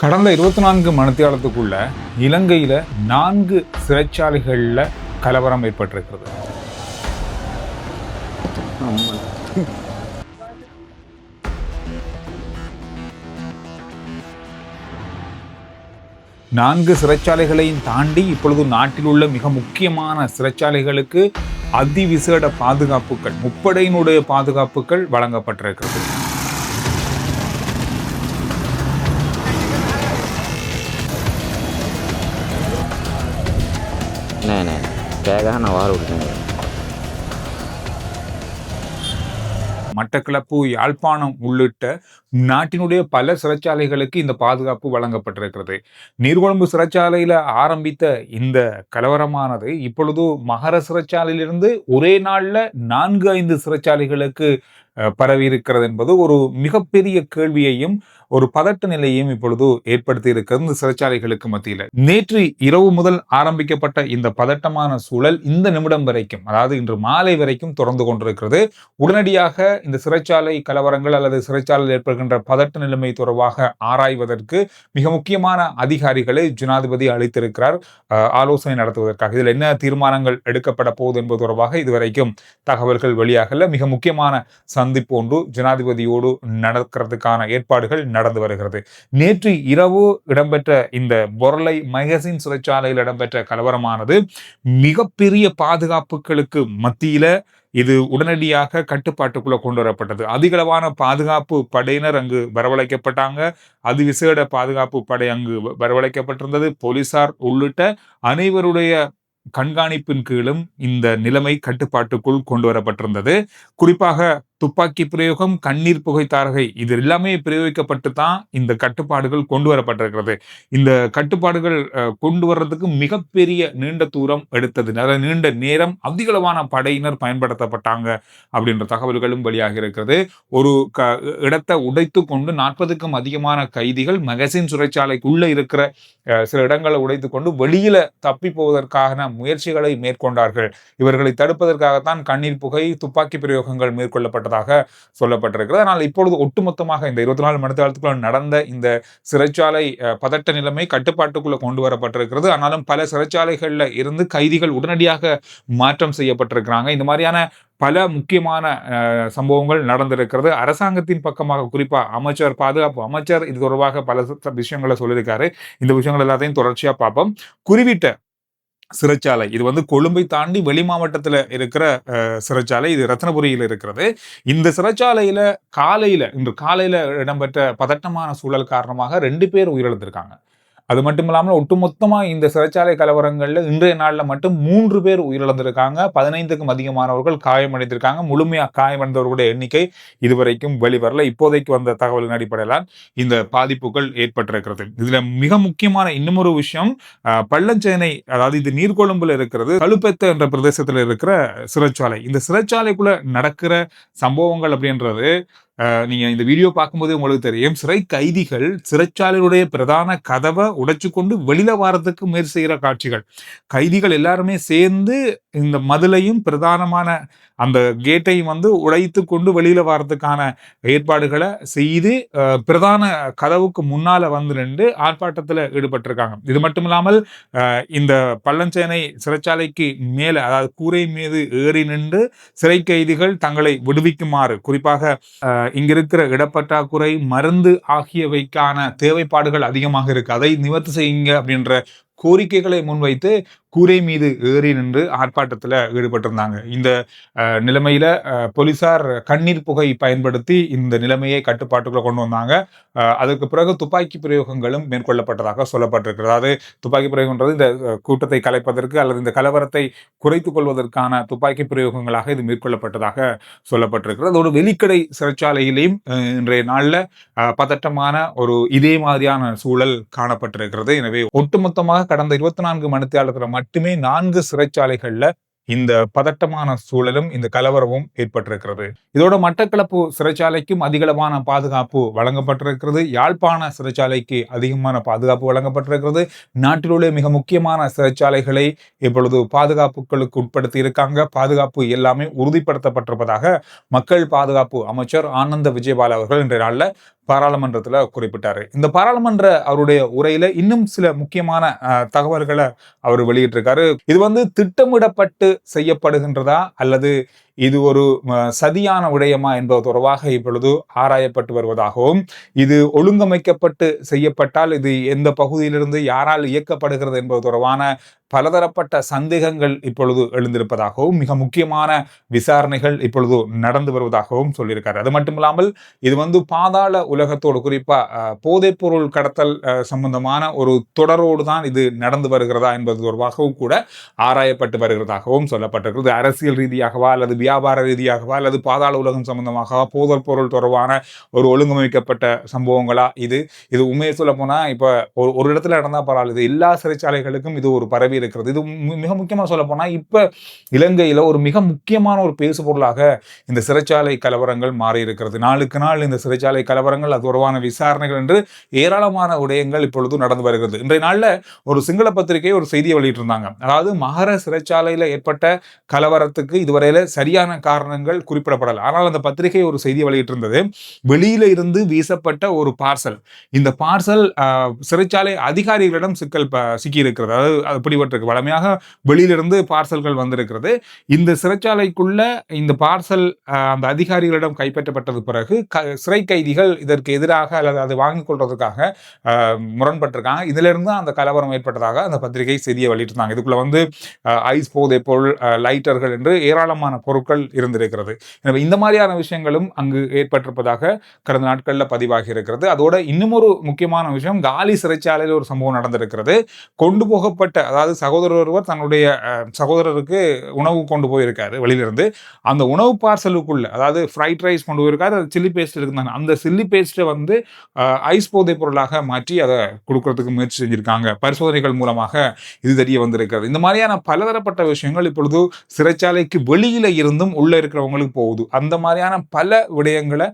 கடந்த 24 மணித்தியாலத்துக்குள்ள இலங்கையில 4 சிறைச்சாலைகள்ல கலவரம் ஏற்பட்டிருக்கிறது. நான்கு சிறைச்சாலைகளையும் தாண்டி இப்பொழுது நாட்டில் உள்ள மிக முக்கியமான சிறைச்சாலைகளுக்கு அதிவிசேட பாதுகாப்புகள், முப்படையினுடைய பாதுகாப்புகள் வழங்கப்பட்டிருக்கிறது. மட்டக்களப்பு, யாழ்ப்பாணம் உள்ளிட்ட நாட்டினுடைய பல சிறைச்சாலைகளுக்கு இந்த பாதுகாப்பு வழங்கப்பட்டிருக்கிறது. நீர்கொழும்பு சிறைச்சாலையில ஆரம்பித்த இந்த கலவரமானது இப்பொழுது மகர சிறைச்சாலையிலிருந்து ஒரே நாள்ல 4-5 சிறைச்சாலைகளுக்கு பரவி இருக்கிறது என்பது ஒரு மிகப்பெரிய கேள்வியையும் ஒரு பதட்ட நிலையையும் இப்பொழுது ஏற்படுத்தி இருக்கிறது இந்த சிறைச்சாலைகளுக்கு மத்தியில். நேற்று இரவு முதல் ஆரம்பிக்கப்பட்ட இந்த பதட்டமான சூழல் இந்த நிமிடம் வரைக்கும், அதாவது இன்று மாலை வரைக்கும் தொடர்ந்து கொண்டிருக்கிறது. உடனடியாக இந்த சிறைச்சாலை கலவரங்கள் அல்லது சிறைச்சாலையில் ஏற்படுகின்ற பதட்ட நிலைமை தொடர்பாக ஆராய்வதற்கு மிக முக்கியமான அதிகாரிகளை ஜனாதிபதி அளித்திருக்கிறார் ஆலோசனை நடத்துவதற்காக. இதில் என்ன தீர்மானங்கள் எடுக்கப்பட போகுது என்பது தொடர்பாக இதுவரைக்கும் தகவல்கள் வெளியாகல. மிக முக்கியமான சந்திப்பு ஒன்று ஜனாதிபதியோடு நடக்கிறதுக்கான ஏற்பாடுகள் நடந்து வருகிறது. நேற்று இரவு இடம்பெற்ற இந்த பொருளை மகசின் சிறைச்சாலையில் இடம்பெற்ற கலவரமானது மிகப்பெரிய பாதுகாப்புகளுக்கு மத்தியில இது உடனடியாக கட்டுப்பாட்டுக்குள்ள கொண்டு வரப்பட்டது. அதிகளவான பாதுகாப்பு படையினர் அங்கு வரவழைக்கப்பட்டாங்க. அதிவிசேட பாதுகாப்பு படை அங்கு வரவழைக்கப்பட்டிருந்தது. போலீசார் உள்ளிட்ட அனைவருடைய கண்காணிப்பின் கீழும் இந்த நிலைமை கட்டுப்பாட்டுக்குள் கொண்டு வரப்பட்டிருந்தது. குறிப்பாக துப்பாக்கி பிரயோகம், கண்ணீர் புகைத்தாரகை, இது எல்லாமே பிரயோகிக்கப்பட்டு தான் இந்த கட்டுப்பாடுகள் கொண்டு வரப்பட்டிருக்கிறது. இந்த கட்டுப்பாடுகள் கொண்டு வர்றதுக்கு மிகப்பெரிய நீண்ட தூரம் எடுத்தது, நீண்ட நேரம், அதிகளவான படையினர் பயன்படுத்தப்பட்டாங்க அப்படின்ற தகவல்களும் வெளியாக இருக்கிறது. ஒரு இடத்தை உடைத்து கொண்டு 40க்கும் அதிகமான கைதிகள் மகசின் சிறைச்சாலைக்குள்ள இருக்கிற சில இடங்களை உடைத்து கொண்டு வெளியில தப்பி போவதற்கான முயற்சிகளை மேற்கொண்டார்கள். இவர்களை தடுப்பதற்காகத்தான் கண்ணீர் புகை, துப்பாக்கி பிரயோகங்கள் மேற்கொள்ளப்பட்டதாக சொல்லப்பட்டிருக்கிறது. ஆனால் இப்பொழுது ஒட்டுமொத்தமாக இந்த 24 மணி நேரத்துக்குள்ள நடந்த இந்த சிறைச்சாலை பதட்ட நிலைமை கட்டுப்பாட்டுக்குள்ள கொண்டு வரப்பட்டிருக்கிறது. ஆனாலும் பல சிறைச்சாலைகள்ல இருந்து கைதிகள் உடனடியாக மாற்றம் செய்யப்பட்டிருக்கிறாங்க. இந்த மாதிரியான பல முக்கியமான சம்பவங்கள் நடந்திருக்கிறது. அரசாங்கத்தின் பக்கமாக குறிப்பா பாதுகாப்பு அமைச்சர் இது தொடர்பாக பல விஷயங்களை சொல்லியிருக்காரு. இந்த விஷயங்கள் எல்லாத்தையும் தொடர்ச்சியா பார்ப்போம். குறிப்பிட்ட சிறைச்சாலை இது கொழும்பை தாண்டி வெளி மாவட்டத்தில் இருக்கிற சிறைச்சாலை, இது ரத்னபுரியில் இருக்கிறது. இந்த சிறைச்சாலையில இன்று காலையில இடம்பெற்ற பதட்டமான சூழல் காரணமாக 2 பேர் உயிரிழந்திருக்காங்க. அது மட்டும் இல்லாமல் ஒட்டுமொத்தமா இந்த சிறைச்சாலை கலவரங்கள்ல இன்றைய நாள்ல மட்டும் 3 பேர் உயிரிழந்திருக்காங்க. 15க்கும் அதிகமானவர்கள் காயமடைந்திருக்காங்க. முழுமையா காயமடைந்தவர்களுடைய எண்ணிக்கை இதுவரைக்கும் வெளிவரல. இப்போதைக்கு வந்த தகவலின் அடிப்படையில் இந்த பாதிப்புகள் ஏற்பட்டிருக்கிறது. இதுல மிக முக்கியமான இன்னுமொரு விஷயம், பள்ளஞ்சேனை, அதாவது இது நீர்கொழும்புல இருக்கிறது, கழுப்பெத்த என்ற பிரதேசத்துல இருக்கிற சிறைச்சாலை. இந்த சிறைச்சாலைக்குள்ள நடக்கிற சம்பவங்கள் அப்படின்றது நீங்க இந்த வீடியோ பார்க்கும்போது உங்களுக்கு தெரியும். சிறை கைதிகள் சிறைச்சாலையுடைய பிரதான கதவை உடைச்சு கொண்டு வெளியில வாரத்துக்கு முயற்சி செய்கிற காட்சிகள். கைதிகள் எல்லாருமே சேர்ந்து இந்த மதிலையும் பிரதானமான அந்த கேட்டையும் உடைத்து கொண்டு வெளியில வாரத்துக்கான ஏற்பாடுகளை செய்து பிரதான கதவுக்கு முன்னால நின்று ஆர்ப்பாட்டத்தில் ஈடுபட்டிருக்காங்க. இது மட்டும் இல்லாமல் இந்த பள்ளஞ்சேனை சிறைச்சாலைக்கு மேல, அதாவது கூரை மீது ஏறி நின்று சிறை கைதிகள் தங்களை விடுவிக்குமாறு, குறிப்பாக இங்கிருக்கிற இடப்பற்றாக்குறை, மருந்து ஆகியவைக்கான தேவைப்பாடுகள் அதிகமாக இருக்கு, அதை நிவர்த்தி செய்யுங்க அப்படின்ற கோரிக்கைகளை முன்வைத்து கூரை மீது ஏறி நின்று ஆர்ப்பாட்டத்தில் ஈடுபட்டிருந்தாங்க. இந்த நிலைமையில போலீசார் கண்ணீர் புகை பயன்படுத்தி இந்த நிலைமையை கட்டுப்பாட்டுக்குள்ள கொண்டு வந்தாங்க. அதுக்கு பிறகு துப்பாக்கி பிரயோகங்களும் மேற்கொள்ளப்பட்டதாக சொல்லப்பட்டிருக்கிறது. அதாவது துப்பாக்கி பிரயோகம்ன்றது இந்த கூட்டத்தை கலைப்பதற்கு அல்லது இந்த கலவரத்தை குறைத்துக் கொள்வதற்கான துப்பாக்கி பிரயோகங்களாக இது மேற்கொள்ளப்பட்டதாக சொல்லப்பட்டிருக்கிறது. அதோடு வெளிக்கடை சிறைச்சாலையிலையும் இன்றைய நாள்ல பதட்டமான ஒரு இதே மாதிரியான சூழல் காணப்பட்டிருக்கிறது. எனவே ஒட்டுமொத்தமாக கடந்த 24 மணி நேரத்துல மட்டுமே 4 சிறைச்சாலைகள்ல இந்த பதட்டமான சூழலும் இந்த கலவரமும் ஏற்பட்டிருக்கிறது. இதோட மட்டக்களப்பு சிறைச்சாலைக்கும் அதிகளவான பாதுகாப்பு வழங்கப்பட்டிருக்கிறது. யாழ்ப்பாண சிறைச்சாலைக்கு அதிகமான பாதுகாப்பு வழங்கப்பட்டிருக்கிறது. நாட்டில் உள்ள மிக முக்கியமான சிறைச்சாலைகளை இப்பொழுது பாதுகாப்புகளுக்கு உட்படுத்தி இருக்காங்க. பாதுகாப்பு எல்லாமே உறுதிப்படுத்தப்பட்டிருப்பதாக மக்கள் பாதுகாப்பு அமைச்சர் ஆனந்த விஜயபால அவர்கள் இன்றைய நாளில் பாராளுமன்றத்துல குறிப்பிட்டாரு. இந்த பாராளுமன்ற அவருடைய உரையில இன்னும் சில முக்கியமான தகவல்களை அவர் வெளியிட்டிருக்காரு. இது வந்து திட்டமிடப்பட்டு செய்யப்படுகின்றதா அல்லது இது ஒரு சதியான விடயமா என்பது தொடர்பாக இப்பொழுது ஆராயப்பட்டு வருவதாகவும், இது ஒழுங்கமைக்கப்பட்டு செய்யப்பட்டால் இது எந்த பகுதியிலிருந்து யாரால் இயக்கப்படுகிறது என்பது தொடர்பான பலதரப்பட்ட சந்தேகங்கள் இப்பொழுது எழுந்திருப்பதாகவும், மிக முக்கியமான விசாரணைகள் இப்பொழுது நடந்து வருவதாகவும் சொல்லியிருக்காரு. அது மட்டுமில்லாமல் இது வந்து பாதாள உலகத்தோடு, குறிப்பா போதைப் பொருள் கடத்தல் சம்பந்தமான ஒரு தொடரோடு தான் இது நடந்து வருகிறதா என்பது தொடர்பாகவும் கூட ஆராயப்பட்டு வருகிறதாகவும் சொல்லப்பட்டிருக்கிறது. அரசியல் ரீதியாகவா அல்லது வியாபார ரீதியாகவா அல்லது பாதாள உலகம் சம்பந்தமாக போதைப் பொருள் தொடர்பான ஒரு ஒழுங்கமைக்கப்பட்ட சம்பவங்களா இது உண்மையை சொல்ல போனா இப்ப ஒரு இடத்துல நடந்தா பரவாயில்ல, இது எல்லா சிறைச்சாலைகளுக்கும் இது ஒரு பரவி இருக்கிறது. இது மிக முக்கியமா சொல்ல போனா இப்ப இலங்கையில ஒரு மிக முக்கியமான ஒரு பேசு பொருளாக இந்த சிறைச்சாலை கலவரங்கள் மாறி இருக்கிறது. நாளுக்கு நாள் இந்த சிறைச்சாலை கலவரங்கள், அது தொடர்பான விசாரணைகள் என்று ஏராளமான விடயங்கள் இப்பொழுது நடந்து வருகிறது. இன்றைய நாள்ல ஒரு சிங்கள பத்திரிகை ஒரு செய்தியை வெளியிட்டிருந்தாங்க. அதாவது மகர சிறைச்சாலையில ஏற்பட்ட கலவரத்துக்கு இதுவரையில சரியான காரணங்கள் குறிப்பிடப்படல. ஆனால் அந்த பத்திரிகை ஒரு செய்தியை வெளியிட்டிருந்தது. வெளியில இருந்து வீசப்பட்ட ஒரு பார்சல், இந்த பார்சல் சிறைச்சாலை அதிகாரிகளிடம் சிக்கி இருக்கிறது. அதாவது பிடிபட்டிருக்கு. வழமையாக வெளியிலிருந்து பார்சல்கள் வந்திருக்கிறது. இந்த சிறைச்சாலைக்குள்ள இந்த பார்சல் அந்த அதிகாரிகளிடம் கைப்பற்றப்பட்டது பிறகு சிறை கைதிகள் இதற்கு எதிராக அல்லது அதை வாங்கிக் கொள்வதற்காக முரண்பட்டிருக்காங்க. இதுல இருந்து அந்த கலவரம் ஏற்பட்டதாக அந்த பத்திரிகை செய்தியை வெளியிட்டிருந்தாங்க. இதுக்குள்ள வந்து ஐஸ், போதைப் பொருள், லைட்டர்கள் என்று ஏராளமான பொருட்கள் இருந்திருக்கிறது. எனவே இந்த மாதிரியான விஷயங்களும் அங்கு ஏற்பட்டிருப்பதாக கடந்த நாட்களில் பதிவாகி இருக்கிறது. அதோட இன்னும் ஒரு முக்கியமான விஷயம், காலி சிறைச்சாலையில் ஒரு சம்பவம் நடந்திருக்கிறது. கொண்டு போகப்பட்ட, அதாவது சகோதரர் ஒருவர் தன்னுடைய சகோதரருக்கு உணவு கொண்டு போயிருக்காரு வெளியிலிருந்து. அந்த உணவு பார்சலுக்குள்ள, அதாவது ஃப்ரைட் ரைஸ் கொண்டு போயிருக்காரு, அது சில்லி பேஸ்ட் இருந்தாங்க. அந்த சில்லி பேஸ்ட்டை வந்து ஐஸ் போதைப் பொருளாக மாற்றி அதை கொடுக்கறதுக்கு முயற்சி செஞ்சிருக்காங்க. பரிசோதனைகள் மூலமாக இது தெரிய வந்திருக்கிறது. இந்த மாதிரியான பலதரப்பட்ட விஷயங்கள் இப்பொழுது சிறைச்சாலைக்கு வெளியில இருந்தும் உள்ள இருக்கிறவங்களுக்கு போகுது. அந்த மாதிரியான பல விடயங்களை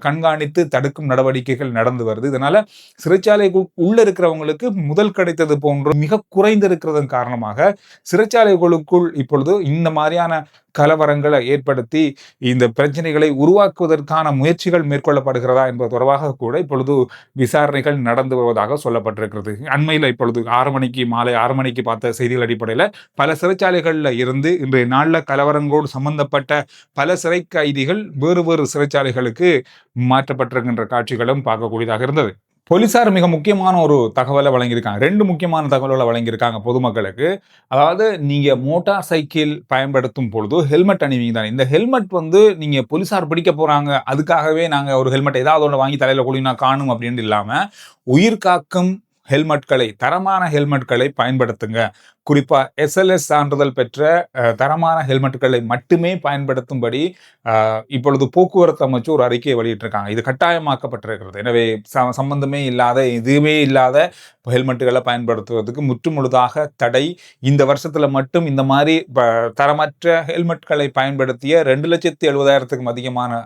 கண்காணித்து தடுக்கும் நடவடிக்கைகள் நடந்து வருது. இதனால சிறைச்சாலைக்கு உள்ள இருக்கிறவங்களுக்கு முதல் கிடைத்தது போன்று மிக குறைந்திருக்கிறதன் காரணமாக சிறைச்சாலைகளுக்குள் இப்பொழுது இந்த மாதிரியான கலவரங்களை ஏற்படுத்தி இந்த பிரச்சனைகளை உருவாக்குவதற்கான முயற்சிகள் மேற்கொள்ளப்படுகிறதா என்பது தொடர்பாக கூட இப்பொழுது விசாரணைகள் நடந்து வருவதாக சொல்லப்பட்டிருக்கிறது. அண்மையில் இப்பொழுது மாலை 6 மணிக்கு பார்த்த செய்திகள் அடிப்படையில் பல சிறைச்சாலைகளில் இருந்து இன்றைய நாளில் கலவரங்களோடு சம்பந்தப்பட்ட பல சிறை கைதிகள் வேறு சிறைச்சாலைகளுக்கு மாற்றப்பட்டிருக்கின்ற காட்சிகளும் பார்க்கக்கூடியதாக இருந்தது. போலீசார் மிக முக்கியமான ஒரு தகவலை வழங்கியிருக்காங்க. 2 முக்கியமான தகவல்களை வழங்கியிருக்காங்க பொதுமக்களுக்கு. அதாவது நீங்க மோட்டார் சைக்கிள் பயன்படுத்தும் பொழுது ஹெல்மெட் அணிவீங்க தானே. இந்த ஹெல்மெட் வந்து நீங்க போலீசார் பிடிக்க போறாங்க, அதுக்காகவே நாங்க ஒரு ஹெல்மெட் ஏதாவது ஒன்று வாங்கி தலையில கொடினா காணும் அப்படின்னு இல்லாம, உயிர் காக்கும் ஹெல்மெட்களை, தரமான ஹெல்மெட்களை பயன்படுத்துங்க. குறிப்பா SLS சான்றிதழ் பெற்ற தரமான ஹெல்மெட்களை மட்டுமே பயன்படுத்தும்படி இப்பொழுது போக்குவரத்து அமைச்சு ஒரு அறிக்கையை வெளியிட்டிருக்காங்க. இது கட்டாயமாக்கப்பட்டிருக்கிறது. எனவே சம்பந்தமே இல்லாத, இதுவே இல்லாத ஹெல்மெட்டுகளை பயன்படுத்துவதற்கு முற்றுமுழுதாக தடை. இந்த வருஷத்துல மட்டும் இந்த மாதிரி தரமற்ற ஹெல்மெட்களை பயன்படுத்திய 2,70,000க்கும் அதிகமான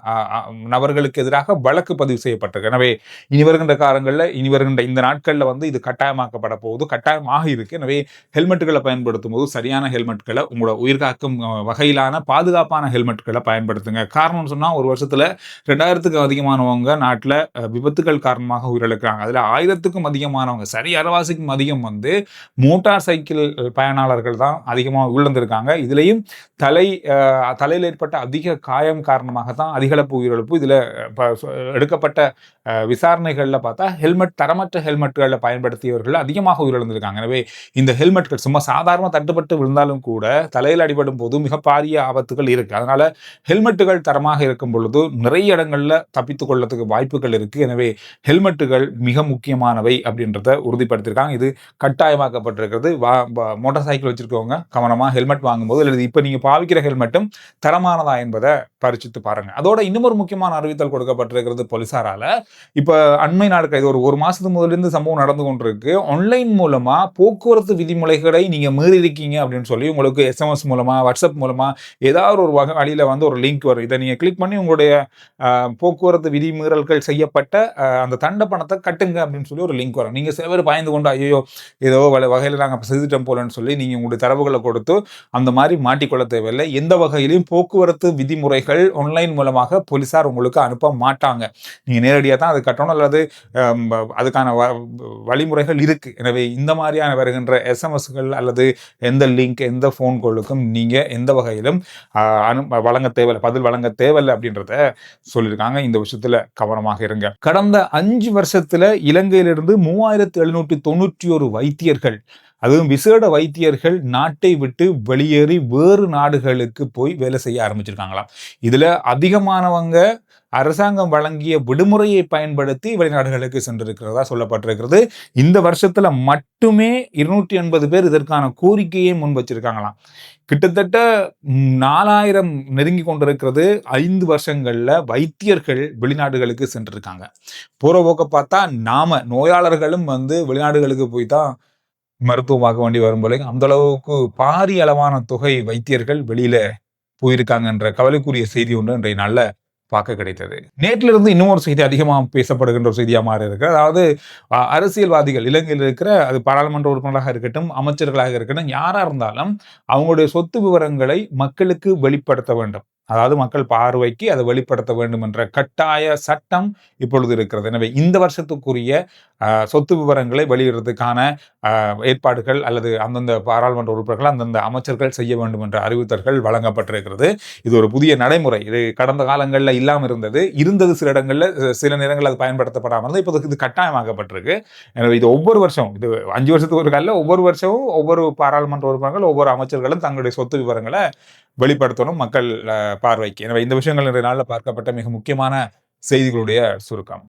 நபர்களுக்கு எதிராக வழக்கு பதிவு செய்யப்பட்டிருக்கு. எனவே இனி வருகின்ற காலங்களில், இனி வருகின்ற இந்த நாட்களில் வந்து இது கட்டாயமாக்கப்பட போகுது, கட்டாயமாக இருக்கு. எனவே ஹெல்மெட்டுகளை பயன்படுத்தும் போது சரியான ஹெல்மெட்களை, உங்களோட உயிர்காக்கும் வகையிலான பாதுகாப்பான ஹெல்மெட்களை பயன்படுத்துங்க. காரணம் சொன்னா, ஒரு வருஷத்துல 2000க்கும் அதிகமானவங்க நாட்டில் விபத்துகள் காரணமாக உயிரிழக்கிறாங்க. அதுல 1000க்கும் அதிகமானவங்க, சரி அரைவாசிக்கும் அதிகம் வந்து மோட்டார் சைக்கிள் பயனாளர்கள் தான் அதிகமாக உயிரிழந்திருக்காங்க. இதுலயும் தலையில் ஏற்பட்ட அதிக காயம் காரணமாக தான் அதிகளப்பு உயிரிழப்பு. இதுல எடுக்கப்பட்ட விசாரணைகள்ல பார்த்தா தரமற்ற ஹெல்மெட்களை பயன்படுத்தியவர்கள் அதிகமாக உயிரிழந்திருக்காங்க. எனவே இந்த ஹெல்மெட்கள் சும்மா சாதாரண தட்டுப்பட்டு விழுந்தாலும் கூட தலையில் அடிபடும் போது மிக பாரிய ஆபத்துகள் இருக்கு. அதனால ஹெல்மெட்டுகள் தரமாக இருக்கும் பொழுது நிறைய இடங்கள்ல தப்பித்துக் கொள்ளறதுக்கு வாய்ப்புகள் இருக்கு. எனவே ஹெல்மெட்டுகள் மிக முக்கியமானவை அப்படின்றத உறுதிப்படுத்திருக்காங்க. இது கட்டாயமாக்கப்பட்டிருக்கிறது. மோட்டார் சைக்கிள் வச்சிருக்கவங்க கவனமா ஹெல்மெட் வாங்கும்போது, அல்லது இப்ப நீங்க பாவிக்கிற ஹெல்மெட்டும் தரமானதா என்பதை பரிசித்து பாருங்க. அதோட இன்னும் ஒரு முக்கியமான அறிவித்தல் கொடுக்கப்பட்டிருக்கிறது போலீசாரால. இப்ப அண்மை நாட்கள், இது ஒரு மாசத்துக்கு முதலிருந்து சம்பவம் நடந்து நடந்து கொண்டிருக்கு. ஆன்லைன் மூலமா போக்குவரத்து விதிமுறைகளை நீங்க மீறி இருக்கீங்க அப்படின்னு சொல்லி உங்களுக்கு எஸ்எம்எஸ் மூலமா, வாட்ஸ்அப் மூலமா ஏதாவது ஒரு வழியில வந்து ஒரு லிங்க் வரும். இதை நீங்க கிளிக் பண்ணி உங்களுடைய போக்குவரத்து விதிமீறல்கள் செய்யப்பட்ட அந்த தண்ட பணத்தை கட்டுங்க அப்படின்னு சொல்லி ஒரு லிங்க் வரும். நீங்க சில பேர் பயந்து கொண்டு ஐயோ ஏதோ வகையில் நாங்கள் செய்துட்டோம் போலன்னு சொல்லி நீங்க உங்களுடைய தரவுகளை கொடுத்து அந்த மாதிரி மாட்டிக்கொள்ள தேவையில்லை. எந்த வகையிலும் போக்குவரத்து விதிமுறைகள் ஆன்லைன் மூலமாக போலீசார் உங்களுக்கு அனுப்ப மாட்டாங்க. நீங்க நேரடியாக தான் அது கட்டணும் அல்லது அதுக்கான வழிமுறைகள் இருக்கு. எனவே இந்த மாதிரியான வருகின்ற எஸ்எம்எஸ்கள் அல்லது எந்த லிங்க் எந்த போன் காலுக்கும் நீங்க எந்த வகையிலும் வழங்க தேவையில்லை, பதில் வழங்க தேவையில்லை அப்படின்றத சொல்லியிருக்காங்க. இந்த விஷயத்துல கவனமாக இருங்க. கடந்த 5 வருஷத்துல இலங்கையிலிருந்து 3791 வைத்தியர்கள், அதுவும் விசேட வைத்தியர்கள் நாட்டை விட்டு வெளியேறி வேறு நாடுகளுக்கு போய் வேலை செய்ய ஆரம்பிச்சிருக்காங்களாம். இதுல அதிகமானவங்க அரசாங்கம் வழங்கிய விடுமுறையை பயன்படுத்தி வெளிநாடுகளுக்கு சென்றிருக்கிறதா சொல்லப்பட்டிருக்கிறது. இந்த வருஷத்துல மட்டுமே 280 பேர் இதற்கான கோரிக்கையை முன் வச்சிருக்காங்களாம். கிட்டத்தட்ட 4000 நெருங்கி கொண்டிருக்கிறது. 5 வருஷங்கள்ல வைத்தியர்கள் வெளிநாடுகளுக்கு சென்றிருக்காங்க. போற போக்க பார்த்தா நாம நோயாளர்களும் வந்து வெளிநாடுகளுக்கு போய் தான் மருத்துவமாக வேண்டி வரும் போல அந்த அளவுக்கு பாரிய அளவான தொகை வைத்தியர்கள் வெளியில போயிருக்காங்கன்ற கவலைக்குரிய செய்தி ஒன்று இன்றைய நாள்ல பார்க்க கிடைத்தது. நேற்றிலிருந்து இன்னும் ஒரு செய்தி அதிகமாக பேசப்படுகின்ற ஒரு செய்தியா மாறி இருக்கு. அதாவது அரசியல்வாதிகள் இலங்கையில் இருக்கிற அது பாராளுமன்ற உறுப்பினராக இருக்கட்டும், அமைச்சர்களாக இருக்கட்டும், யாரா இருந்தாலும் அவங்களுடைய சொத்து விவரங்களை மக்களுக்கு வெளிப்படுத்த வேண்டும். அதாவது மக்கள் பார்வைக்கு அதை வெளிப்படுத்த வேண்டும் என்ற கட்டாய சட்டம் இப்பொழுது இருக்கிறது. எனவே இந்த வருஷத்துக்குரிய சொத்து விவரங்களை வெளியிடுறதுக்கான ஏற்பாடுகள் அல்லது அந்தந்த பாராளுமன்ற உறுப்பினர்கள் அந்தந்த அமைச்சர்கள் செய்ய வேண்டும் என்ற அறிவுறுத்தல்கள் வழங்கப்பட்டிருக்கிறது. இது ஒரு புதிய நடைமுறை. இது கடந்த காலங்களில் இல்லாமல் இருந்தது சில இடங்களில், சில நேரங்களில் அது பயன்படுத்தப்படாமல் இருந்தது. இப்போது இது கட்டாயமாக்கப்பட்டிருக்கு. எனவே இது ஒவ்வொரு வருஷம், இது 5 வருஷத்துக்கு ஒரு காலில் ஒவ்வொரு வருஷமும் ஒவ்வொரு பாராளுமன்ற உறுப்பினர்கள் ஒவ்வொரு அமைச்சர்களும் தங்களுடைய சொத்து விவரங்களை வெளிப்படுத்தணும் மக்கள் பார்வைக்கு. எனவே இந்த விஷயங்கள் இன்றைய நாளில் பார்க்கப்பட்ட மிக முக்கியமான செய்திகளுடைய சுருக்கம்.